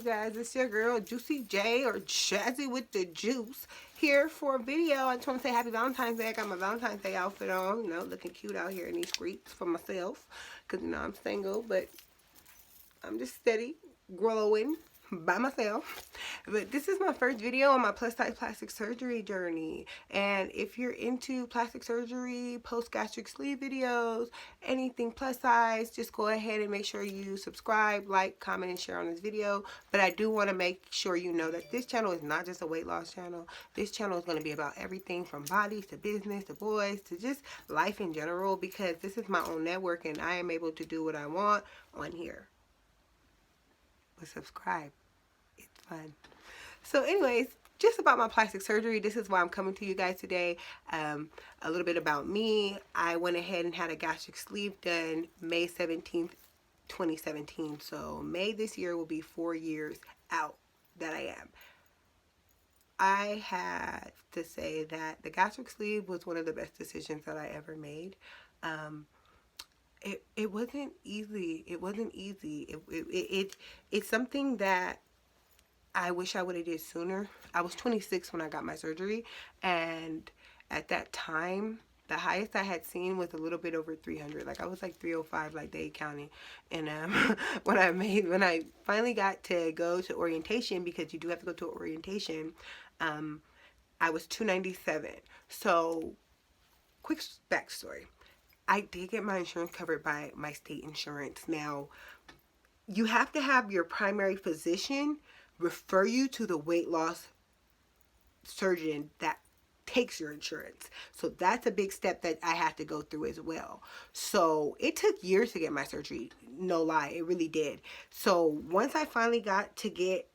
guys? It's your girl Juicy J, or Jazzy with the Juice, here for a video. I just want to say happy Valentine's Day. I got my Valentine's Day outfit on, you know, looking cute out here in these streets for myself, because, you know, I'm single, but I'm just steady growing by myself. But this is my first video on my plus size plastic surgery journey, and if you're into plastic surgery, post gastric sleeve videos, anything plus size, just go ahead and make sure you subscribe, like, comment, and share on this video. But I do want to make sure you know that this channel is not just a weight loss channel. This channel is going to be about everything from bodies to business to boys to just life in general, because this is my own network and I am able to do what I want on here. But subscribe, it's fun. So anyways, just about my plastic surgery, this is why I'm coming to you guys today. A little bit about me. I went ahead and had a gastric sleeve done May 17th 2017. So May this year will be 4 years out that I am. I had to say that the gastric sleeve was one of the best decisions that I ever made. It wasn't easy. It wasn't easy. It's something that I wish I would have did sooner. I was 26 when I got my surgery, and at that time, the highest I had seen was a little bit over 300. Like I was like 305, like Dade County. And when I finally got to go to orientation, because you do have to go to orientation, I was 297. So, quick backstory. I did get my insurance covered by my state insurance. Now, you have to have your primary physician refer you to the weight loss surgeon that takes your insurance. So that's a big step that I had to go through as well. So it took years to get my surgery. No lie, it really did. So once I finally got to get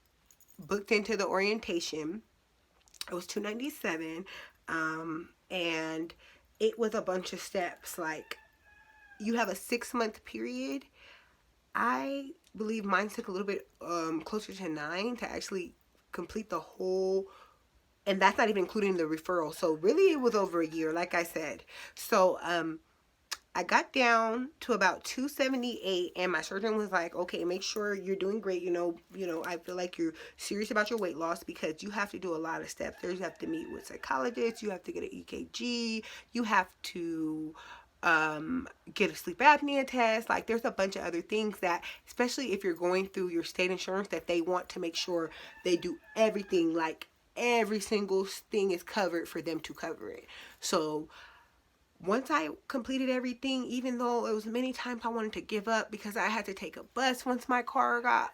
booked into the orientation, it was 297, and it was a bunch of steps. Like, you have a 6-month period. I believe mine took a little bit closer to 9 to actually complete the whole, and that's not even including the referral. So really it was over a year, like I said. So I got down to about 278, and my surgeon was like, okay, make sure you're doing great. You know, I feel like you're serious about your weight loss, because you have to do a lot of steps. You have to meet with psychologists, you have to get an EKG, you have to get a sleep apnea test. Like, there's a bunch of other things that, especially if you're going through your state insurance, that they want to make sure they do everything, like every single thing is covered for them to cover it. So once I completed everything, even though it was many times I wanted to give up, because I had to take a bus once my car got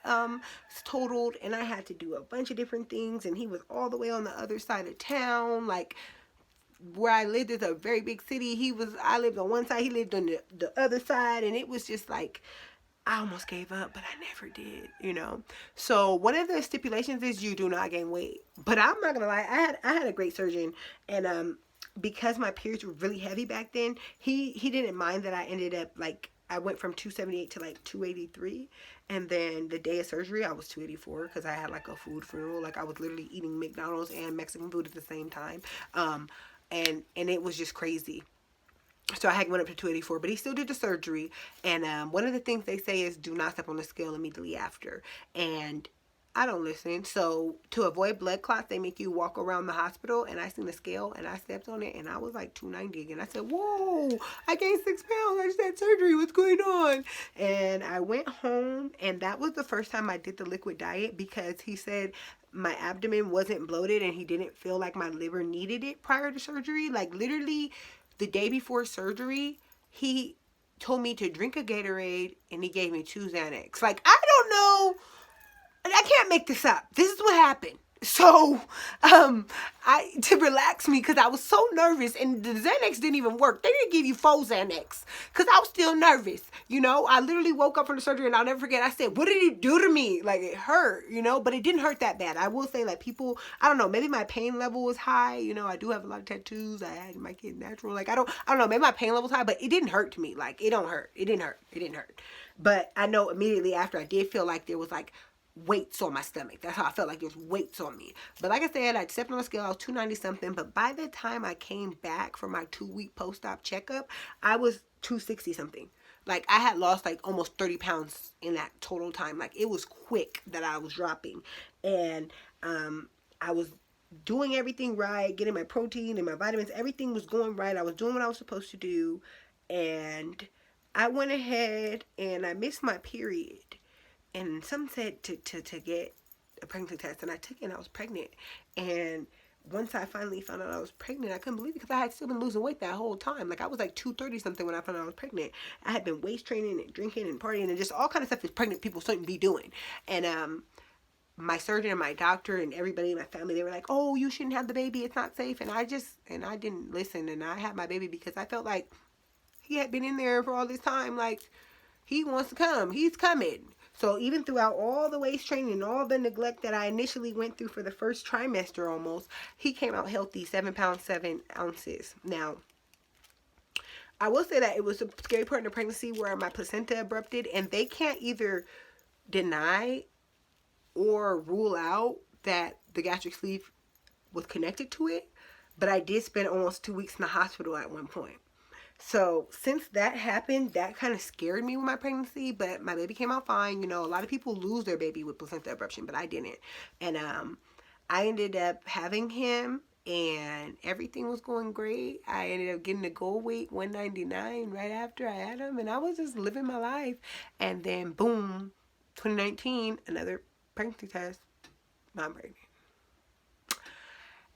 totaled, and I had to do a bunch of different things, and he was all the way on the other side of town. Like, where I lived is a very big city. I lived on one side, he lived on the other side, and it was just like, I almost gave up, but I never did, you know. So one of the stipulations is you do not gain weight. But I'm not gonna lie, I had a great surgeon, and because my periods were really heavy back then, he didn't mind that I ended up, like, I went from 278 to like 283, and then the day of surgery I was 284, because I had like a food funeral. Like, I was literally eating McDonald's and Mexican food at the same time, and it was just crazy. So I had went up to 284, but he still did the surgery. And one of the things they say is do not step on the scale immediately after. And I don't listen. So to avoid blood clots, they make you walk around the hospital. And I seen the scale, and I stepped on it, and I was like 290 again. I said, whoa, I gained 6 pounds. I just had surgery. What's going on? And I went home, and that was the first time I did the liquid diet, because he said my abdomen wasn't bloated, and he didn't feel like my liver needed it prior to surgery. Like, literally the day before surgery, he told me to drink a Gatorade, and he gave me 2 Xanax. Like, I don't know. I can't make this up. This is what happened. So, to relax me, because I was so nervous, and the Xanax didn't even work. They didn't give you 4 Xanax, because I was still nervous, you know. I literally woke up from the surgery, and I'll never forget, I said, what did he do to me? Like, it hurt, you know, but it didn't hurt that bad. I will say, like, people, I don't know, maybe my pain level was high, you know. I do have a lot of tattoos. I had my kid natural. Like, I don't know, maybe my pain level was high, but it didn't hurt to me. Like, it don't hurt. It didn't hurt. But I know immediately after, I did feel like there was, like, weights on my stomach. That's how I felt, like there's weights on me. But like I said, I stepped on the scale, I was 290 something. But by the time I came back for my 2-week post-op checkup, I was 260 something. Like I had lost like almost 30 pounds in that total time. Like it was quick that I was dropping. And I was doing everything right, getting my protein and my vitamins. Everything was going right. I was doing what I was supposed to do. And I went ahead and I missed my period. And some said to get a pregnancy test. And I took it and I was pregnant. And once I finally found out I was pregnant, I couldn't believe it because I had still been losing weight that whole time. Like I was like 230 something when I found out I was pregnant. I had been waist training and drinking and partying and just all kind of stuff that pregnant people shouldn't be doing. And my surgeon and my doctor and everybody in my family, they were like, "Oh, you shouldn't have the baby. It's not safe." And I didn't listen. And I had my baby because I felt like he had been in there for all this time. Like he wants to come. He's coming. So even throughout all the waist training and all the neglect that I initially went through for the first trimester almost, he came out healthy, 7 pounds, 7 ounces. Now, I will say that it was a scary part in the pregnancy where my placenta abrupted, and they can't either deny or rule out that the gastric sleeve was connected to it, but I did spend almost 2 weeks in the hospital at one point. So since that happened, that kind of scared me with my pregnancy, but my baby came out fine. You know, a lot of people lose their baby with placenta abruption, but I didn't. And I ended up having him and everything was going great. I ended up getting the goal weight 199 right after I had him, and I was just living my life. And then boom, 2019, another pregnancy test, I'm pregnant.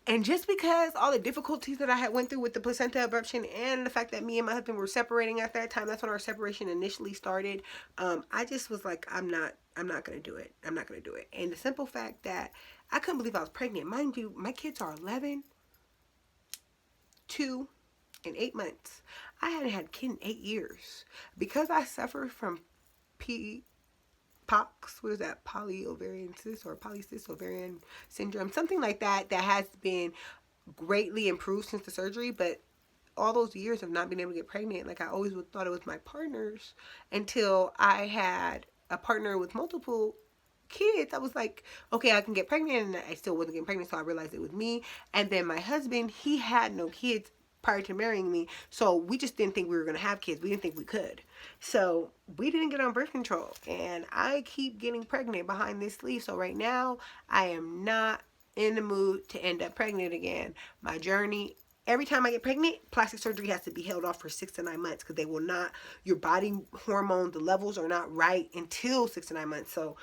And just because all the difficulties that I had went through with the placenta abruption and the fact that me and my husband were separating at that time, that's when our separation initially started. I just was like, I'm not going to do it. I'm not going to do it. And the simple fact that I couldn't believe I was pregnant. Mind you, my kids are 11, 2, and 8 months. I hadn't had a kid in 8 years. Because I suffered from POX, what is that, polyovarian cyst or polycystic ovarian syndrome, something like that, that has been greatly improved since the surgery, but all those years of not being able to get pregnant, like I always thought it was my partners until I had a partner with multiple kids. I was like, okay, I can get pregnant, and I still wasn't getting pregnant, so I realized it was me. And then my husband, he had no kids prior to marrying me, so we just didn't think we were going to have kids. We didn't think we could, so we didn't get on birth control, and I keep getting pregnant behind this sleeve. So right now I am not in the mood to end up pregnant again. My journey, every time I get pregnant, plastic surgery has to be held off for 6 to 9 months because they will not, your body hormone, the levels are not right until 6 to 9 months. So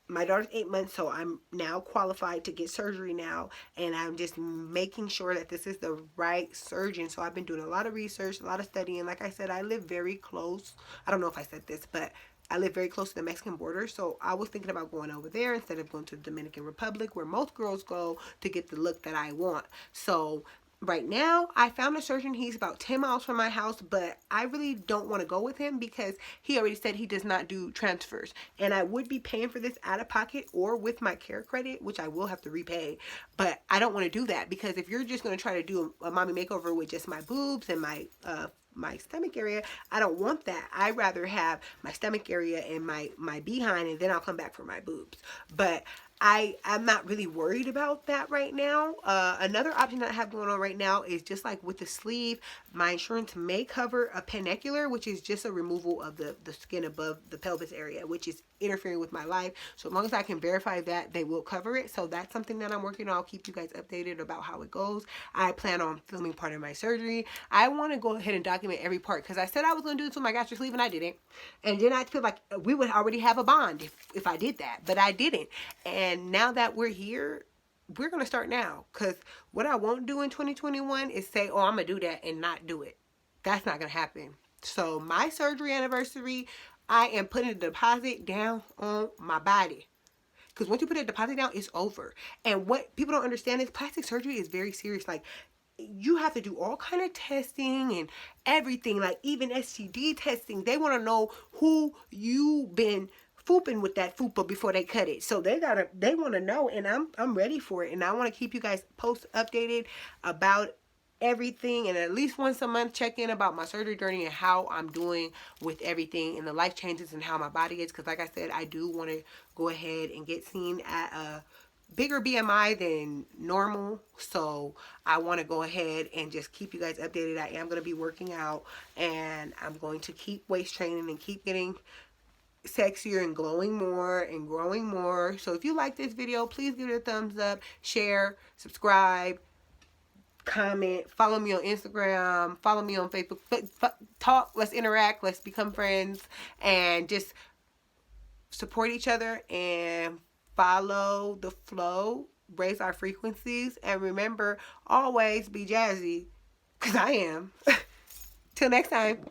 my daughter's 8 months, so I'm now qualified to get surgery now, and I'm just making sure that this is the right surgeon. So I've been doing a lot of research, a lot of studying. Like I said, I live very close. I don't know if I said this, but I live very close to the Mexican border, so I was thinking about going over there instead of going to the Dominican Republic, where most girls go to get the look that I want. So right now, I found a surgeon. He's about 10 miles from my house, but I really don't want to go with him because he already said he does not do transfers. And I would be paying for this out of pocket or with my care credit, which I will have to repay. But I don't want to do that because if you're just going to try to do a mommy makeover with just my boobs and my stomach area, I don't want that. I'd rather have my stomach area and my behind, and then I'll come back for my boobs. But I'm not really worried about that right now. Another option that I have going on right now is just like with the sleeve, my insurance may cover a penicular, which is just a removal of the skin above the pelvis area, which is interfering with my life. So as long as I can verify that, they will cover it. So that's something that I'm working on. I'll keep you guys updated about how it goes. I plan on filming part of my surgery. I want to go ahead and document every part because I said I was going to do this with my gastric sleeve and I didn't. And then I feel like we would already have a bond if I did that, but I didn't. And now that we're here, we're going to start now. Because what I won't do in 2021 is say, oh, I'm going to do that and not do it. That's not going to happen. So my surgery anniversary, I am putting a deposit down on my body. Because once you put a deposit down, it's over. And what people don't understand is plastic surgery is very serious. Like, you have to do all kind of testing and everything. Like, even STD testing. They want to know who you've been fooping with that fupa before they cut it. So they want to know, and I'm ready for it. And I want to keep you guys updated about everything, and at least once a month check in about my surgery journey and how I'm doing with everything and the life changes and how my body is. Because like I said, I do want to go ahead and get seen at a bigger BMI than normal, so I want to go ahead and just keep you guys updated. I am going to be working out, and I'm going to keep waist training and keep getting sexier and glowing more and growing more. So if you like this video, please give it a thumbs up, share, subscribe, comment, follow me on Instagram, follow me on Facebook. Talk, let's interact, let's become friends, and just support each other and follow the flow, raise our frequencies, and remember, always be jazzy, because I am. Till next time.